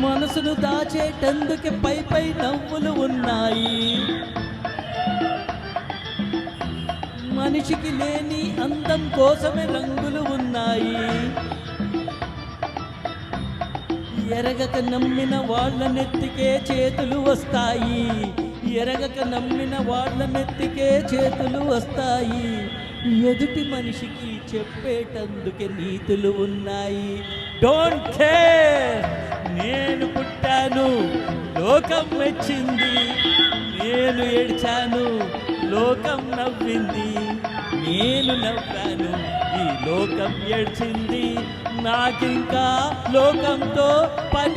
మనసును దాచేటందుకే పై పై నవ్వులు ఉన్నాయి. మనిషికి లేని అందం కోసమే రంగులు ఉన్నాయి. ఎరగక నమ్మిన వాళ్ళ నెత్తికే చేతులు వస్తాయి. ఎరగక నమ్మిన వాళ్ళ నెత్తికే చేతులు వస్తాయి. ఎదుటి మనిషికి చెప్పేటందుకే నీతులు ఉన్నాయి. డోంట్ కేర్, నేను పుట్టాను, లోకం మెచ్చింది. నేను ఏడ్చాను, లోకం నవ్వింది. నేను నవ్వాను, ఈ లోకం ఏడ్చింది. నాకింకా లోకంతో పని